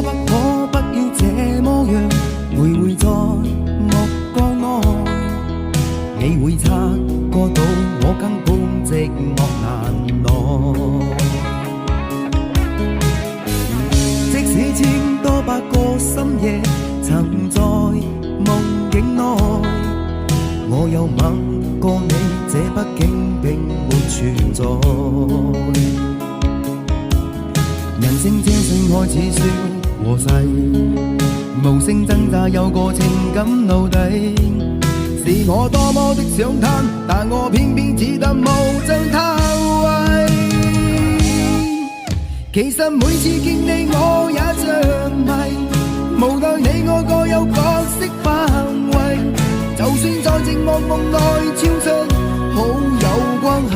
不可不要這麼樣，徘徊在目光內，你會察覺到我根本寂寞難耐。即使千多百個深夜曾在夢境內，我有吻過你，這畢竟並沒存在。人生這聲開始說和諧，無聲掙扎有個情感奴隸，是我多麼的想貪，但我偏偏只得無盡貪位。其實每次見你我也着迷，無奈你我各有角色範圍，就算在寂寞夢內超出好友關係。